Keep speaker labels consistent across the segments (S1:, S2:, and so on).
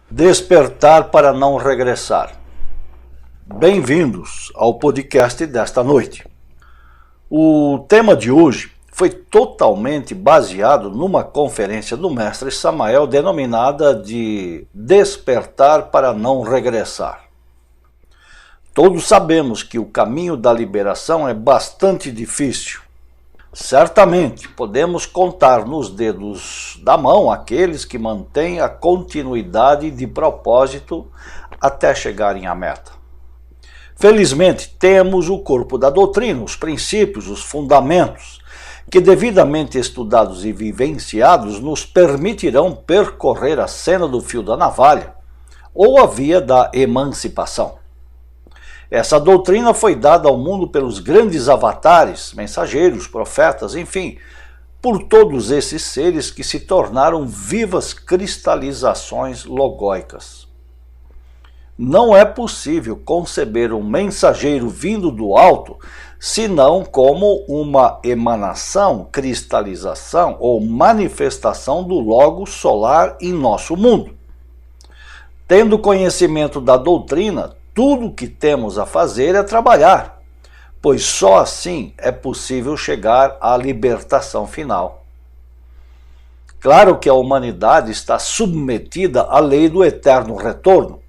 S1: Despertar para não regressar. Bem-vindos ao podcast desta noite. O tema de hoje foi totalmente baseado numa conferência do mestre Samael denominada de Despertar para não regressar. Todos sabemos que o caminho da liberação é bastante difícil. Certamente podemos contar nos dedos da mão aqueles que mantêm a continuidade de propósito até chegarem à meta. Felizmente temos o corpo da doutrina, os princípios, os fundamentos, que devidamente estudados e vivenciados nos permitirão percorrer a sena do fio da navalha ou a via da emancipação. Essa doutrina foi dada ao mundo pelos grandes avatares, mensageiros, profetas, enfim, por todos esses seres que se tornaram vivas cristalizações logóicas. Não é possível conceber um mensageiro vindo do alto, senão como uma emanação, cristalização ou manifestação do Logos solar em nosso mundo. Tendo conhecimento da doutrina, tudo o que temos a fazer é trabalhar, pois só assim é possível chegar à libertação final. Claro que a humanidade está submetida à lei do eterno retorno.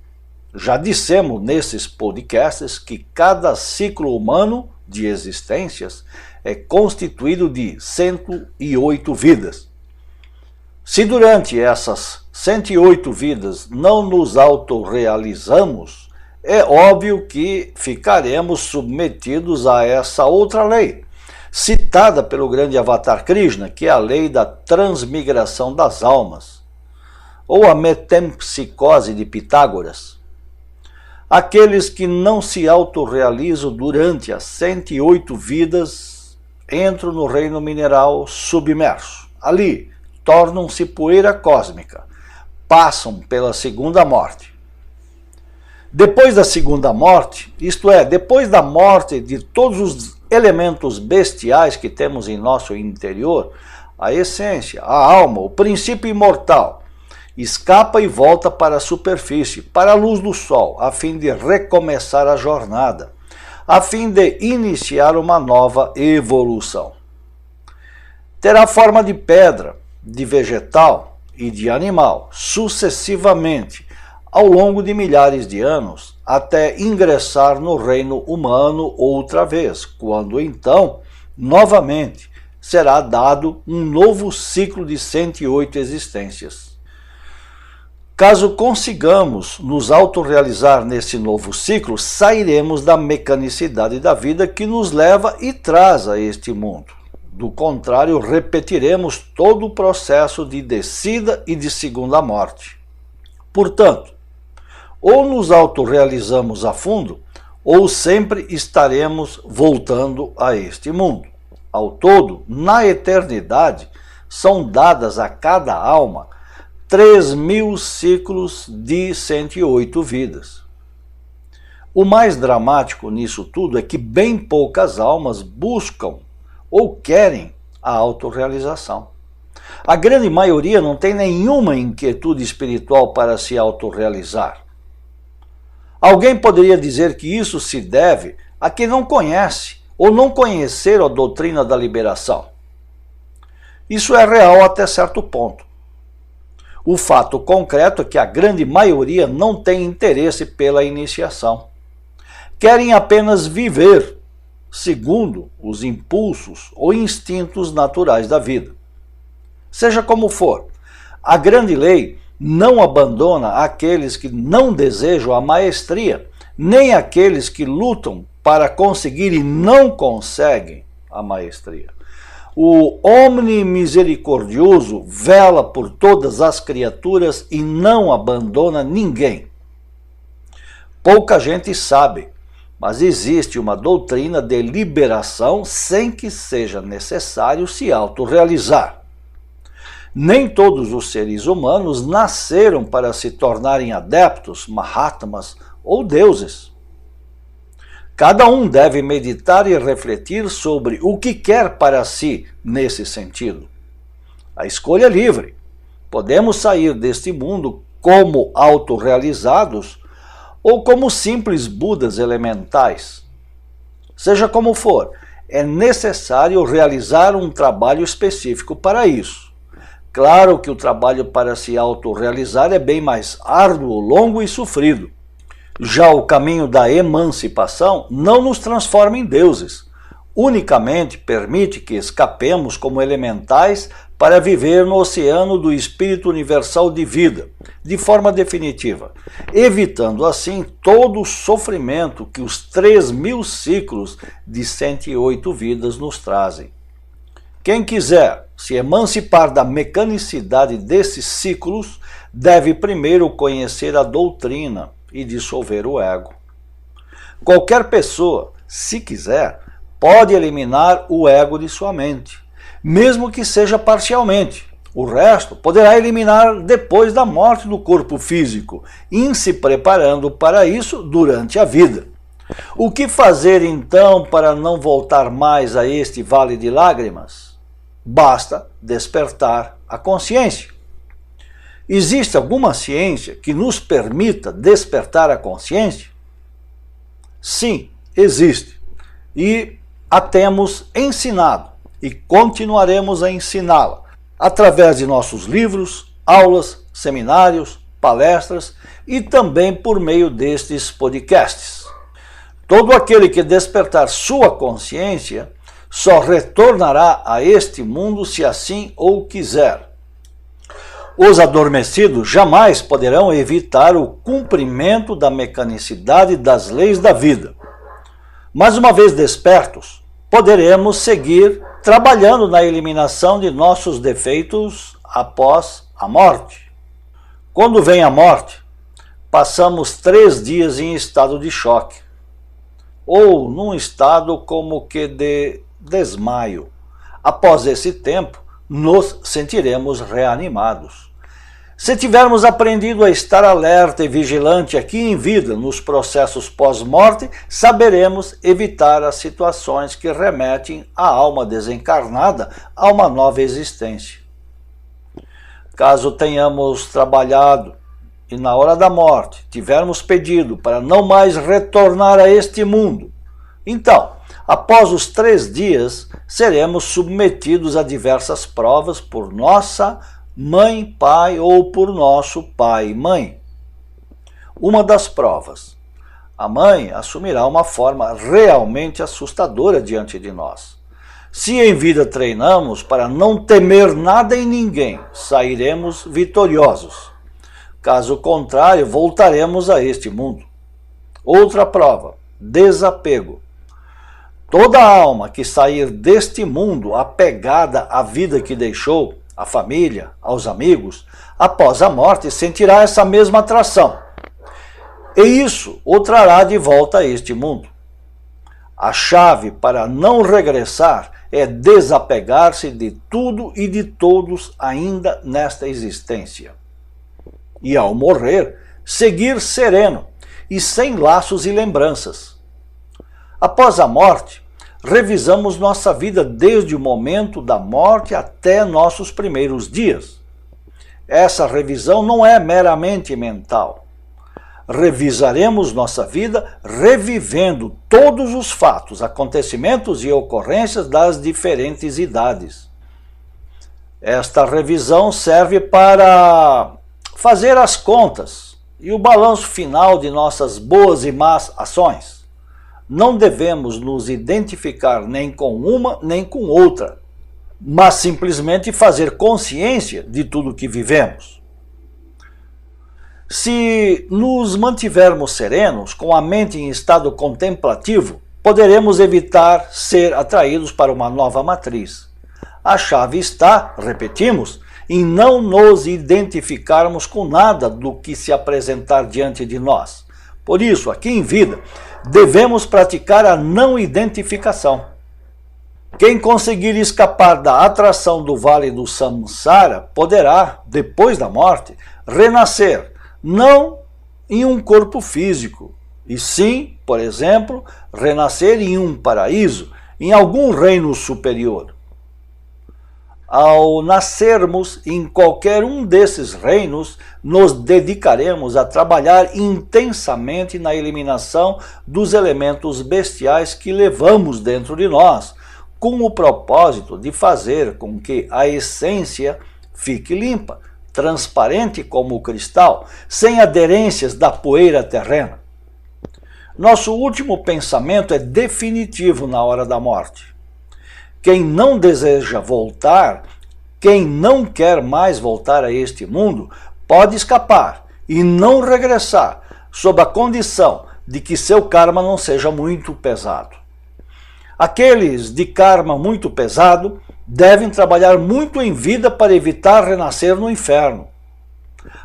S1: Já dissemos nesses podcasts que cada ciclo humano de existências é constituído de 108 vidas. Se durante essas 108 vidas não nos autorrealizamos, é óbvio que ficaremos submetidos a essa outra lei, citada pelo grande avatar Krishna, que é a lei da transmigração das almas, ou a metempsicose de Pitágoras. Aqueles que não se autorrealizam durante as 108 vidas entram no reino mineral submerso. Ali, tornam-se poeira cósmica, passam pela segunda morte. Depois da segunda morte, isto é, depois da morte de todos os elementos bestiais que temos em nosso interior, a essência, a alma, o princípio imortal, escapa e volta para a superfície, para a luz do sol, a fim de recomeçar a jornada, a fim de iniciar uma nova evolução. Terá forma de pedra, de vegetal e de animal, sucessivamente, ao longo de milhares de anos, até ingressar no reino humano outra vez, quando então, novamente, será dado um novo ciclo de 108 existências. Caso consigamos nos autorrealizar nesse novo ciclo, sairemos da mecanicidade da vida que nos leva e traz a este mundo. Do contrário, repetiremos todo o processo de descida e de segunda morte. Portanto, ou nos autorrealizamos a fundo, ou sempre estaremos voltando a este mundo. Ao todo, na eternidade, são dadas a cada alma 3.000 ciclos de 108 vidas. O mais dramático nisso tudo é que bem poucas almas buscam ou querem a autorrealização. A grande maioria não tem nenhuma inquietude espiritual para se autorrealizar. Alguém poderia dizer que isso se deve a quem não conhece ou não conhecer a doutrina da liberação. Isso é real até certo ponto. O fato concreto é que a grande maioria não tem interesse pela iniciação. Querem apenas viver segundo os impulsos ou instintos naturais da vida. Seja como for, a grande lei não abandona aqueles que não desejam a maestria, nem aqueles que lutam para conseguir e não conseguem a maestria. O Omni Misericordioso vela por todas as criaturas e não abandona ninguém. Pouca gente sabe, mas existe uma doutrina de liberação sem que seja necessário se autorrealizar. Nem todos os seres humanos nasceram para se tornarem adeptos, mahatmas ou deuses. Cada um deve meditar e refletir sobre o que quer para si nesse sentido. A escolha é livre. Podemos sair deste mundo como autorrealizados ou como simples Budas elementais. Seja como for, é necessário realizar um trabalho específico para isso. Claro que o trabalho para se autorrealizar é bem mais árduo, longo e sofrido. Já o caminho da emancipação não nos transforma em deuses, unicamente permite que escapemos como elementais para viver no oceano do Espírito Universal de vida, de forma definitiva, evitando assim todo o sofrimento que os 3.000 ciclos de 108 vidas nos trazem. Quem quiser se emancipar da mecanicidade desses ciclos, deve primeiro conhecer a doutrina e dissolver o ego. Qualquer pessoa, se quiser, pode eliminar o ego de sua mente, mesmo que seja parcialmente. O resto poderá eliminar depois da morte do corpo físico, em se preparando para isso durante a vida. O que fazer então para não voltar mais a este vale de lágrimas? Basta despertar a consciência. Existe alguma ciência que nos permita despertar a consciência? Sim, existe. E a temos ensinado e continuaremos a ensiná-la através de nossos livros, aulas, seminários, palestras e também por meio destes podcasts. Todo aquele que despertar sua consciência só retornará a este mundo se assim o quiser. Os adormecidos jamais poderão evitar o cumprimento da mecanicidade das leis da vida. Mas uma vez despertos, poderemos seguir trabalhando na eliminação de nossos defeitos após a morte. Quando vem a morte, passamos 3 dias em estado de choque, ou num estado como que de desmaio. Após esse tempo, nos sentiremos reanimados. Se tivermos aprendido a estar alerta e vigilante aqui em vida, nos processos pós-morte, saberemos evitar as situações que remetem a alma desencarnada a uma nova existência. Caso tenhamos trabalhado e na hora da morte tivermos pedido para não mais retornar a este mundo, então, após os 3 dias, seremos submetidos a diversas provas por nossa mãe, pai ou por nosso pai e mãe. Uma das provas. A mãe assumirá uma forma realmente assustadora diante de nós. Se em vida treinamos para não temer nada e ninguém, sairemos vitoriosos. Caso contrário, voltaremos a este mundo. Outra prova. Desapego. Toda alma que sair deste mundo apegada à vida que deixou, à família, aos amigos, após a morte sentirá essa mesma atração. E isso o trará de volta a este mundo. A chave para não regressar é desapegar-se de tudo e de todos ainda nesta existência. E ao morrer, seguir sereno e sem laços e lembranças. Após a morte, revisamos nossa vida desde o momento da morte até nossos primeiros dias. Essa revisão não é meramente mental. Revisaremos nossa vida revivendo todos os fatos, acontecimentos e ocorrências das diferentes idades. Esta revisão serve para fazer as contas e o balanço final de nossas boas e más ações. Não devemos nos identificar nem com uma nem com outra, mas simplesmente fazer consciência de tudo que vivemos. Se nos mantivermos serenos, com a mente em estado contemplativo, poderemos evitar ser atraídos para uma nova matriz. A chave está, repetimos, em não nos identificarmos com nada do que se apresentar diante de nós. Por isso, aqui em vida, devemos praticar a não identificação. Quem conseguir escapar da atração do vale do samsara poderá, depois da morte, renascer, não em um corpo físico, e sim, por exemplo, renascer em um paraíso, em algum reino superior. Ao nascermos em qualquer um desses reinos, nos dedicaremos a trabalhar intensamente na eliminação dos elementos bestiais que levamos dentro de nós, com o propósito de fazer com que a essência fique limpa, transparente como o cristal, sem aderências da poeira terrena. Nosso último pensamento é definitivo na hora da morte. Quem não deseja voltar, quem não quer mais voltar a este mundo, pode escapar e não regressar, sob a condição de que seu karma não seja muito pesado. Aqueles de karma muito pesado devem trabalhar muito em vida para evitar renascer no inferno.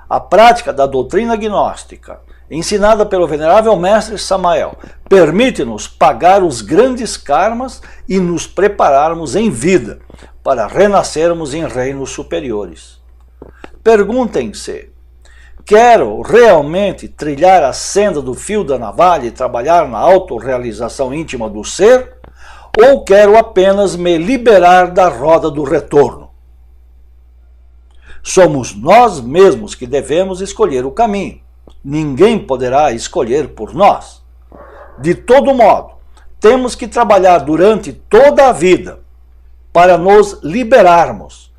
S1: A prática da doutrina gnóstica, ensinada pelo venerável mestre Samael, permite-nos pagar os grandes karmas e nos prepararmos em vida para renascermos em reinos superiores. Perguntem-se: quero realmente trilhar a senda do fio da navalha e trabalhar na autorrealização íntima do ser? Ou quero apenas me liberar da roda do retorno? Somos nós mesmos que devemos escolher o caminho. Ninguém poderá escolher por nós. De todo modo, temos que trabalhar durante toda a vida para nos liberarmos,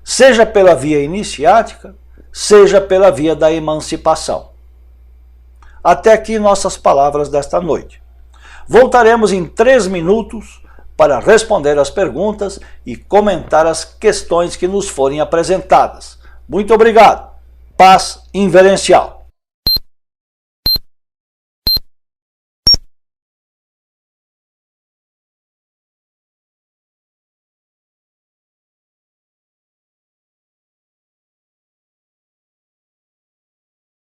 S1: seja pela via iniciática, seja pela via da emancipação. Até aqui nossas palavras desta noite. Voltaremos em 3 minutos para responder as perguntas e comentar as questões que nos forem apresentadas. Muito obrigado. Paz inverencial.